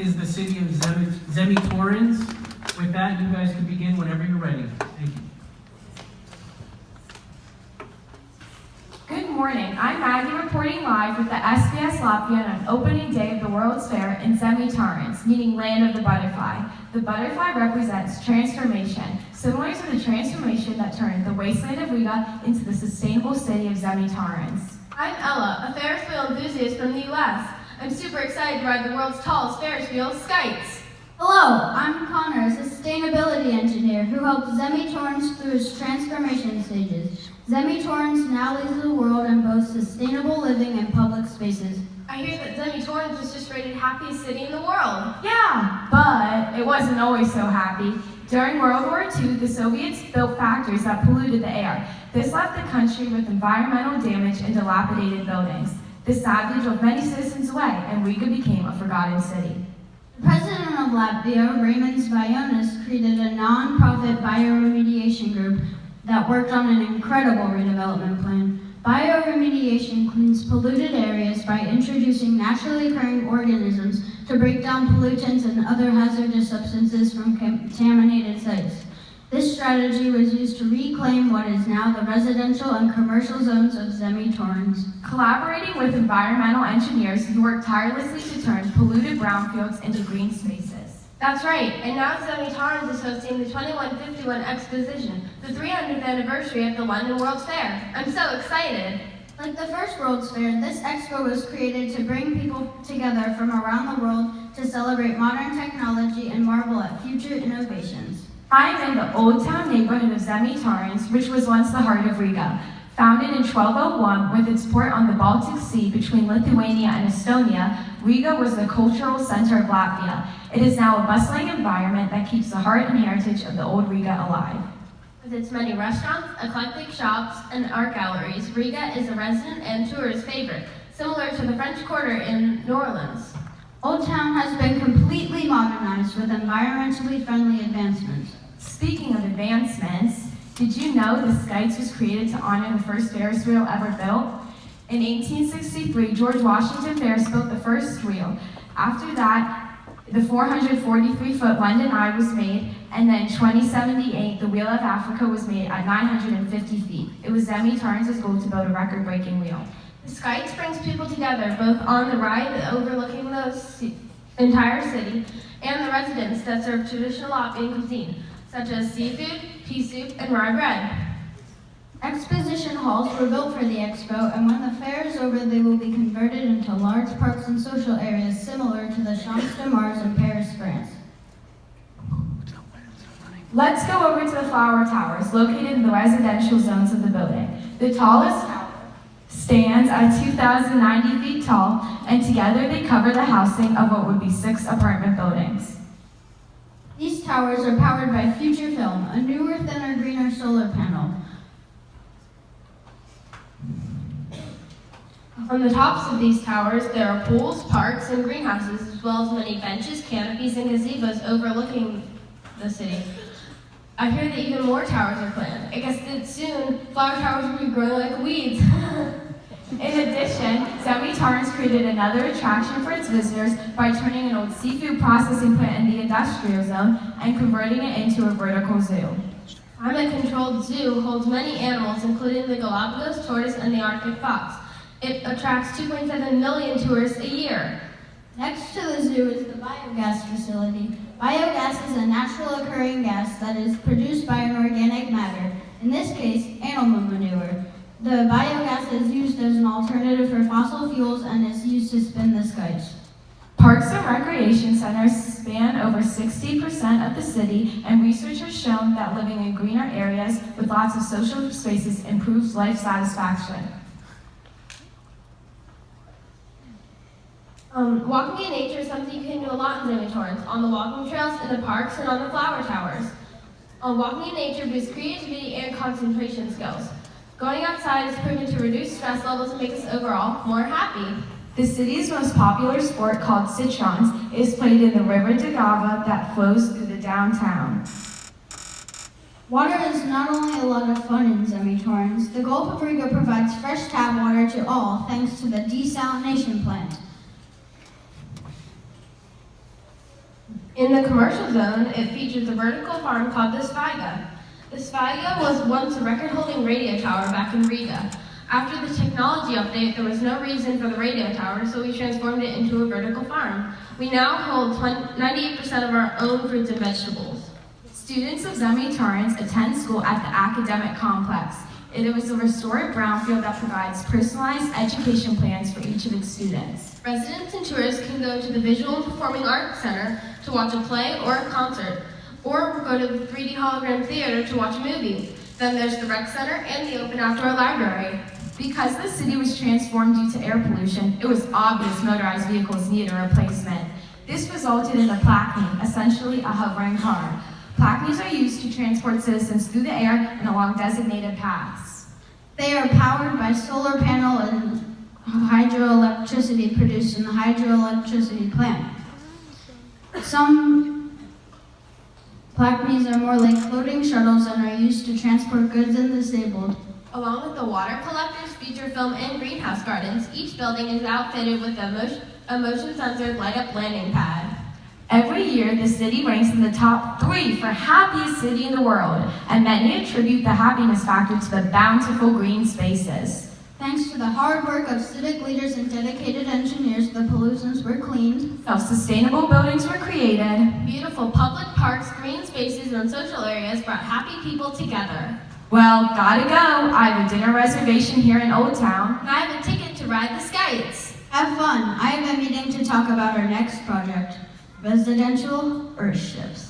is the city of Zemi-Torrens. With that, you guys can begin whenever you're ready. Thank you. Good morning. I'm Maggie reporting live with the SBS Latvia on opening day of the World's Fair in Zemi-Torrens, meaning land of the butterfly. The butterfly represents transformation, similar to the transformation that turned the wasteland of Riga into the sustainable city of Zemi-Torrens. I'm Ella, a Ferris wheel enthusiast from the U.S. I'm super excited to ride the world's tallest Ferris wheel, Skites. Hello, I'm Connor, a sustainability engineer who helped Zemi-Torrens through its transformation stages. Zemi-Torrens now leads the world in both sustainable living and public spaces. I hear that Zemi-Torrens was just rated happiest city in the world. Yeah, but it wasn't always so happy. During World War II, the Soviets built factories that polluted the air. This left the country with environmental damage and dilapidated buildings. This sadly drove many citizens away, and Riga became a forgotten city. The president of Latvia, Raymond Zvionis, created a non-profit bioremediation group that worked on an incredible redevelopment plan. Bioremediation cleans polluted areas by introducing naturally occurring organisms to break down pollutants and other hazardous substances from contaminated sites. This strategy was used to reclaim what is now the residential and commercial zones of Zemi-Torrens. Collaborating with environmental engineers who worked tirelessly to turn polluted brownfields into green spaces. That's right, and now Zemi-Torrens is hosting the 2151 Exposition, the 300th anniversary of the London World's Fair. I'm so excited. Like the first World's Fair, this expo was created to bring people together from around the world to celebrate modern technology and marvel at future innovations. I am in the Old Town neighborhood of Zemi-Torrens, which was once the heart of Riga. Founded in 1201 with its port on the Baltic Sea between Lithuania and Estonia, Riga was the cultural center of Latvia. It is now a bustling environment that keeps the heart and heritage of the old Riga alive. With its many restaurants, eclectic shops, and art galleries, Riga is a resident and tourist favorite, similar to the French Quarter in New Orleans. Old Town has been completely modernized with environmentally friendly advancements. Speaking of advancements, did you know the Skites was created to honor the first Ferris wheel ever built? In 1863, George Washington Ferris built the first wheel. After that, the 443-foot London Eye was made, and then in 2078, the Wheel of Africa was made at 950 feet. It was Zemi-Torrens' goal to build a record-breaking wheel. The Skites brings people together, both on the ride overlooking the entire city, and the residents that serve traditional Latvian cuisine, such as seafood, pea soup, and rye bread. Exposition halls were built for the expo, and when the fair is over, they will be converted into large parks and social areas similar to the Champs de Mars in Paris, France. Let's go over to the flower towers located in the residential zones of the building. The tallest tower stands at 2,090 feet tall, and together they cover the housing of what would be 6 apartment buildings. These towers are powered by Future Film, a newer, thinner, greener solar panel. On the tops of these towers, there are pools, parks, and greenhouses, as well as many benches, canopies, and gazebos overlooking the city. I hear that even more towers are planned. I guess that soon, flower towers will be growing like weeds. In addition, Zemi-Torrens created another attraction for its visitors by turning an old seafood processing plant in the industrial zone and converting it into a vertical zoo. Climate-controlled zoo holds many animals, including the Galapagos tortoise and the Arctic fox. It attracts 2.7 million tourists a year. Next to the zoo is the biogas facility. Biogas is a natural occurring gas that is produced by an organic matter, in this case, animal manure. The biogas is used as an alternative for fossil fuels and is used to spin the Skites. Parks and recreation centers span over 60% of the city, and research has shown that living in greener areas with lots of social spaces improves life satisfaction. Walking in nature is something you can do a lot in Zemi-Torrens, on the walking trails, in the parks, and on the flower towers. Walking in nature boosts creativity and concentration skills. Going outside is proven to reduce stress levels and make us overall more happy. The city's most popular sport, called citrons, is played in the River Daugava that flows through the downtown. Water is not only a lot of fun in Zemi-Torrens, the Gulf of Riga provides fresh tap water to all thanks to the desalination plant. In the commercial zone, it features a vertical farm called the Sviga. The Sviga was once a record-holding radio tower back in Riga. After the technology update, there was no reason for the radio tower, so we transformed it into a vertical farm. We now hold 98% of our own fruits and vegetables. Students of Zemi Torrance attend school at the academic complex. It is a restored brownfield that provides personalized education plans for each of its students. Residents and tourists can go to the Visual and Performing Arts Center to watch a play or a concert, or go to the 3D hologram theater to watch a movie. Then there's the rec center and the open outdoor library. Because the city was transformed due to air pollution, it was obvious motorized vehicles needed a replacement. This resulted in a placne, essentially a hovering car. Placnes are used to transport citizens through the air and along designated paths. They are powered by solar panel and hydroelectricity produced in the hydroelectricity plant. Some placnes are more like floating shuttles and are used to transport goods and disabled. Along with the water collectors, feature film, and greenhouse gardens, each building is outfitted with a motion-sensored light-up landing pad. Every year, the city ranks in the top 3 for happiest city in the world, and many attribute the happiness factor to the bountiful green spaces. Thanks to the hard work of civic leaders and dedicated engineers, the pollutants were cleaned, Self-sustainable buildings were created. Beautiful public parks, green spaces, and social areas brought happy people together. Well, gotta go. I have a dinner reservation here in Old Town. And I have a ticket to ride the Skites. have fun. I have a meeting to talk about our next project, residential earthships.